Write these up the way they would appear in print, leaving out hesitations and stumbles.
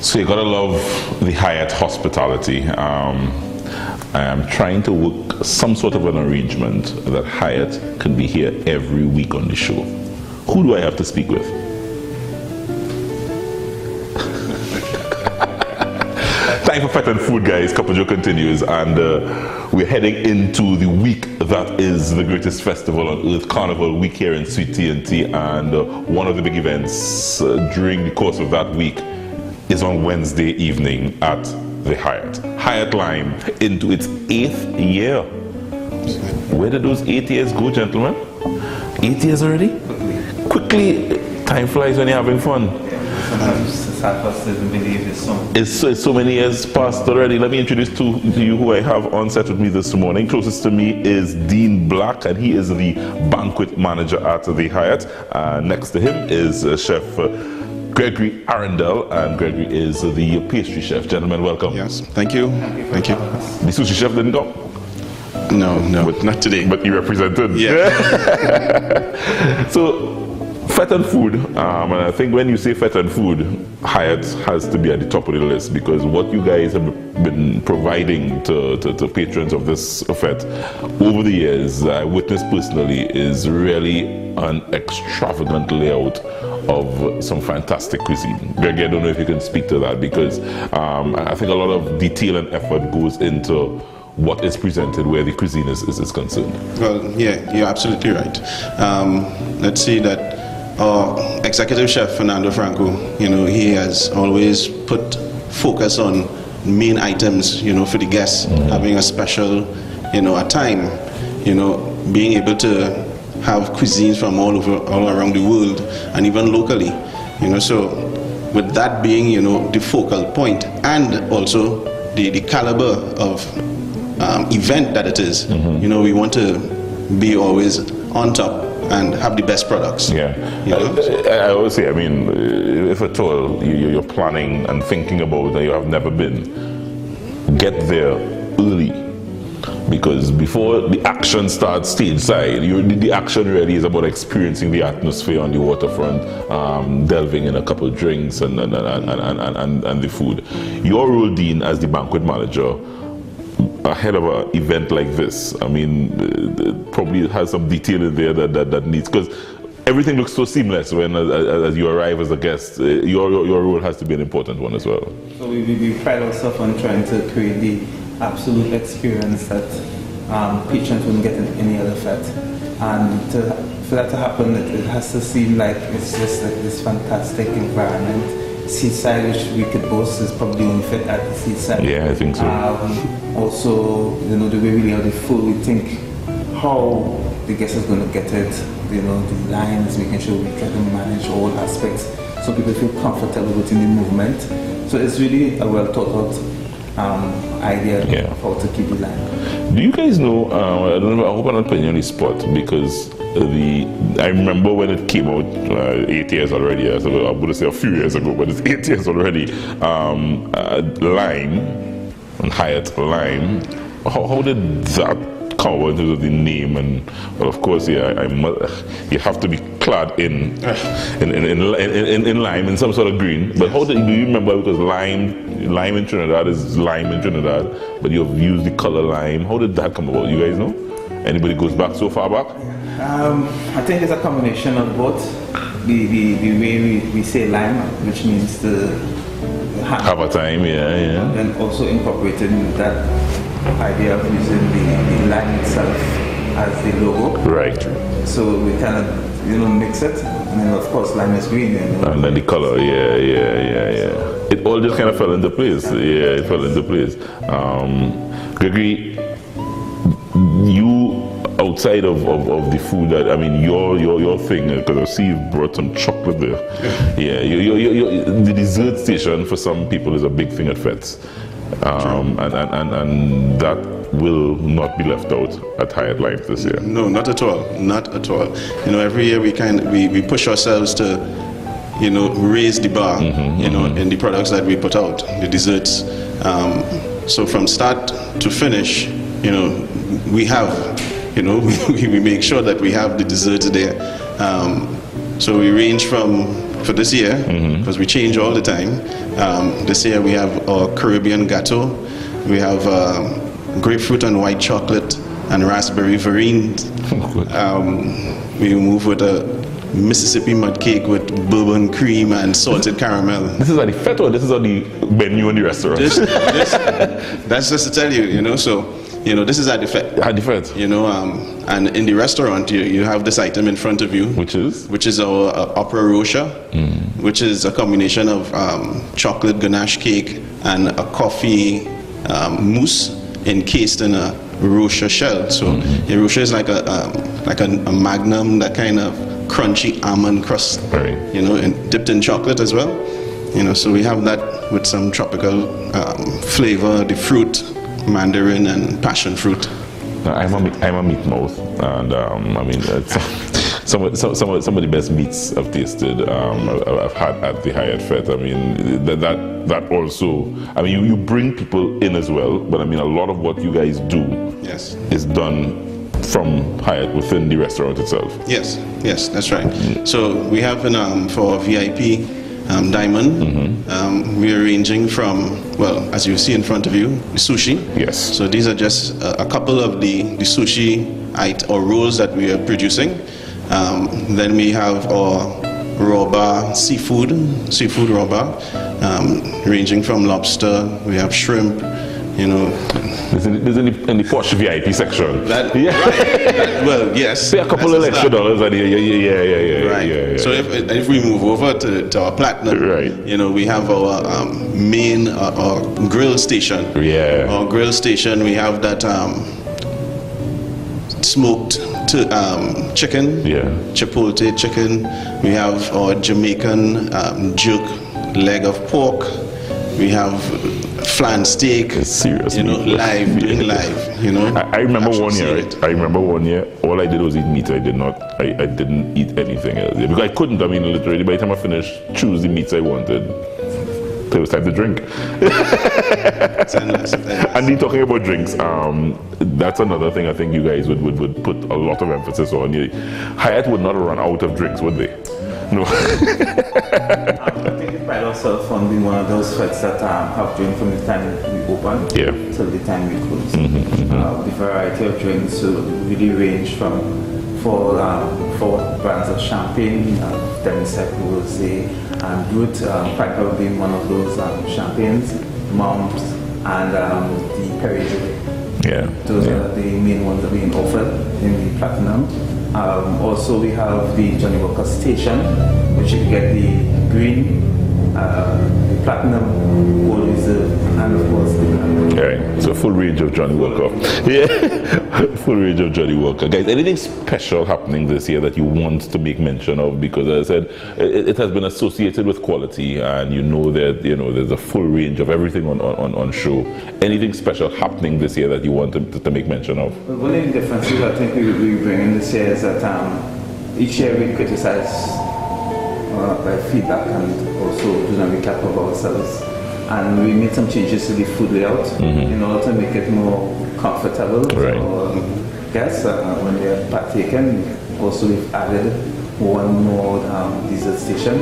So you gotta love the Hyatt hospitality. I am trying to work some sort of an arrangement that Hyatt can be here every week on the show. Who do I have to speak with? Time for Fete and Food, guys. Couple Joe continues, and we're heading into the week that is the greatest festival on earth, Carnival Week here in Sweet T&T, and one of the big events during the course of that week is on Wednesday evening at the Hyatt LIME, into its 8th year. Where did those 8 years go, gentlemen? 8 years already? Quickly, time flies when you're having fun. It's so many years passed already. Let me introduce to you who I have on set with me this morning. Closest to me is Dean Black, and he is the banquet manager at the Hyatt. Next to him is Chef Gregory Arindell, and Gregory is the pastry chef. Gentlemen, welcome. Yes, thank you. Thank you. The sushi chef didn't come? No, but not today. But he represented. Yeah. So, Fete and Food, and I think when you say Fete and Food, Hyatt has to be at the top of the list, because what you guys have been providing to patrons of this fete over the years, I witnessed personally, is really an extravagant layout of some fantastic cuisine. Greg, I don't know if you can speak to that, because I think a lot of detail and effort goes into what is presented where the cuisine is concerned. Well, yeah, you're absolutely right. Let's see that our executive chef, Fernando Franco, he has always put focus on main items, for the guests, having a special, a time, being able to have cuisines from all around the world and even locally, so with that being, the focal point, and also the caliber of event that it is, we want to be always on top and have the best products. Yeah, I always say, if at all you're planning and thinking about that you have never been, get there early. Because before the action starts stage side, the action really is about experiencing the atmosphere on the waterfront, delving in a couple of drinks and the food. Your role, Dean, as the banquet manager, ahead of an event like this, probably has some detail in there that needs, because everything looks so seamless when as you arrive as a guest. Your role has to be an important one as well. So we pride ourselves on trying to create the absolute experience that patrons wouldn't get in any other fete, and for that to happen, it has to seem like it's just like this fantastic environment. Seaside, which we could boast, is probably only fit at the seaside. Yeah, I think so. Also, the way we lay out the food, we think how the guest is going to get it. The lines, making sure we try to manage all aspects so people feel comfortable within the movement. So it's really a well thought out idea of how to keep the line. Do you guys know? I don't know. I hope I'm not putting you on the spot, because I remember when it came out 8 years already. I'm going to say a few years ago, but it's 8 years already. Lime and Hyatt LIME. How did that come about in terms of the name? And well, of course, you have to be clad in lime, in some sort of green. But do you remember? Because lime in Trinidad is lime in Trinidad, but you've used the color lime. How did that come about? You guys know? Anybody goes back so far back? I think it's a combination of both. The way we say lime, which means to have a time, yeah. And also incorporating that idea of using the lime itself as the logo. Right. So we kind of mix it, and then of course lime is green. And then the color, yeah. It all just kind of fell into place. Yeah, it fell into place. Gregory, you, outside of the food, your thing, because I see you've brought some chocolate there. Yeah, the dessert station for some people is a big thing at fetes, and that will not be left out at Hyatt LIME this year. No, not at all. Not at all. Every year we push ourselves to raise the bar, in the products that we put out, the desserts. So from start to finish, we have, we make sure that we have the desserts there. So we range from, for this year, because we change all the time, this year we have our Caribbean gateau, we have grapefruit and white chocolate and raspberry verine. We move with a Mississippi mud cake with bourbon cream and salted caramel. This is at the fete or this is on the menu in the restaurant? That's just to tell you, you know, so, you know, this is at the fete. At the fete. You know, and in the restaurant, you have this item in front of you. Which is? Which is our opera rocha, which is a combination of chocolate ganache cake and a coffee mousse encased in a rocha shell. So a rocha is like a magnum, that kind of crunchy almond crust, right. You know, and dipped in chocolate as well. You know, so we have that with some tropical flavor, the fruit, mandarin and passion fruit. Now, I'm a meat mouth, and I mean, some of the best meats I've tasted, I've had at the Hyatt Fete. I mean, that also, I mean, you bring people in as well, but I mean, a lot of what you guys do is done from Hyatt within the restaurant itself. Yes, that's right. So we have for VIP diamond, we're ranging from, well, as you see in front of you, the sushi. Yes. So these are just a couple of the sushi or rolls that we are producing. Then we have our raw bar seafood raw bar, ranging from lobster, we have shrimp, you know. There's in the posh VIP section. Right. Well, yes. Pay a couple of extra dollars and yeah. So if we move over to our platinum, right. You know, we have our main our grill station. Yeah. Our grill station, we have that smoked chicken. Yeah. Chipotle chicken. We have our Jamaican jerk leg of pork. We have flan steak, seriously, you know, doing live, you know. I remember one year, all I did was eat meat. I didn't eat anything else. Because I couldn't, I mean, literally, by the time I finished, choose the meats I wanted, it was time to drink. And then talking about drinks, that's another thing I think you guys would put a lot of emphasis on. Hyatt would not run out of drinks, would they? No. I think we pride ourselves on being one of those fetes that have drinks from the time we open till the time we close. The variety of drinks really range from four brands of champagne, demi-sec, rosé, and brut, Piper being one of those champagnes, Mumps, and the Perrier. Yeah. Those are the main ones that are being offered in the platinum. Also, we have the Johnny Walker Station, which you can get the green, the platinum, gold reserve, and of course the black. Right. So full range of Johnny Walker. Yeah. Full range of Johnny Walker. Guys, anything special happening this year that you want to make mention of? Because as I said, it has been associated with quality, and you know that there's a full range of everything on show. Anything special happening this year that you want to make mention of? Well, one of the differences I think we bring in this year is that each year we criticize by feedback and also do a recap of ourselves. And we made some changes to the food layout in order to make it more comfortable for guests when they are partaking. Also, we've added one more dessert station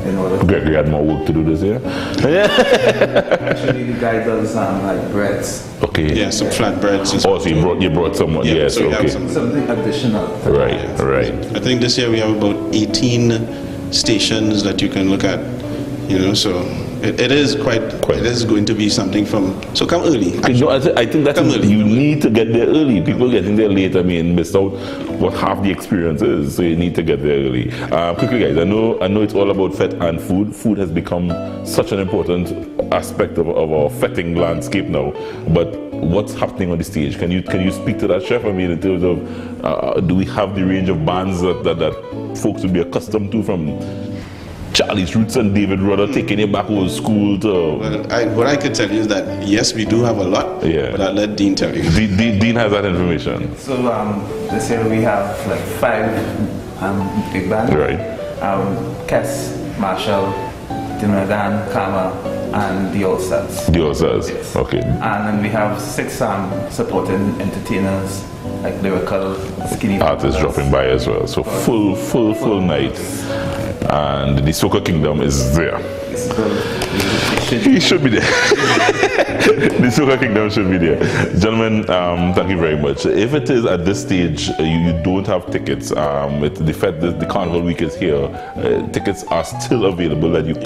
in order to... Gregory had more work to do this year. Actually, the guy does like breads. Okay. Yeah, some flat breads. Oh, so you brought someone. Yeah, yes, so okay. Something additional. Right. I think this year we have about 18 stations that you can look at. You know, so it is quite. It is going to be something from. So come early. I think that's you need to get there early. People getting there late, I mean, miss out what half the experience is. So you need to get there early. Quickly, guys. I know it's all about fete and food. Food has become such an important aspect of our fetting landscape now. But what's happening on the stage? Can you speak to that, chef? I mean, in terms of do we have the range of bands that folks would be accustomed to, from Charlie's Roots and David Rudder taking you back old school to... Well, what I could tell you is that yes, we do have a lot, but I'll let Dean tell you. Dean has that information. So this year we have like 5 big bands. Right. Kes, Marshall, Trinidad, Karma, and the All Stars. The All Stars, yes. Okay. And then we have 6 supporting entertainers like lyrical skinny artists dropping by as well. So full night. And the Soca Kingdom is there. He should be there. The Soca Kingdom should be there. Gentlemen, thank you very much. If it is at this stage you don't have tickets, the Carnival Week is here. Tickets are still available that you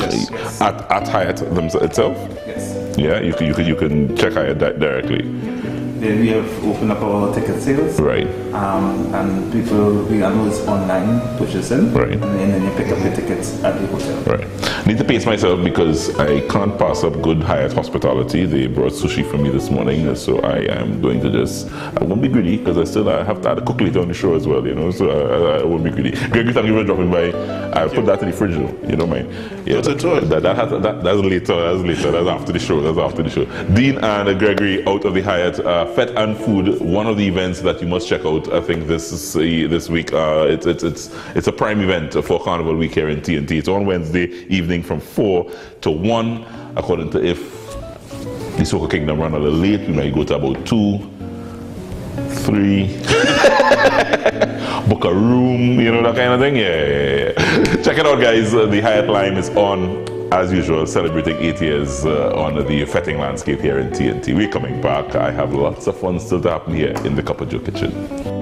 at Hyatt itself. Yes. Yeah, you can check Hyatt directly. Then we have opened up our ticket sales. Right. And people, we know it's online purchasing. Right. And then you pick up your tickets at the hotel. Right. Need to pace myself because I can't pass up good Hyatt hospitality. They brought sushi for me this morning, so I am going to I won't be greedy because I have to add a cook later on the show as well, so I won't be greedy. Gregory, thank you for dropping by. I put that in the fridge though, you don't mind. Yeah, that's later. That's after the show. Dean and Gregory out of the Hyatt Fete and Food, one of the events that you must check out. I think this week. It's a prime event for Carnival Week here in TNT. It's on Wednesday evening from 4 to 1. According to if the Soca Kingdom run a little late, we might go to about 2, 3. Book a room, that kind of thing. Yeah. Check it out, guys. The Hyatt LIME is on, as usual, celebrating 8 years on the fetting landscape here in TNT. We're coming back. I have lots of fun still to happen here in the Cup of Joe kitchen.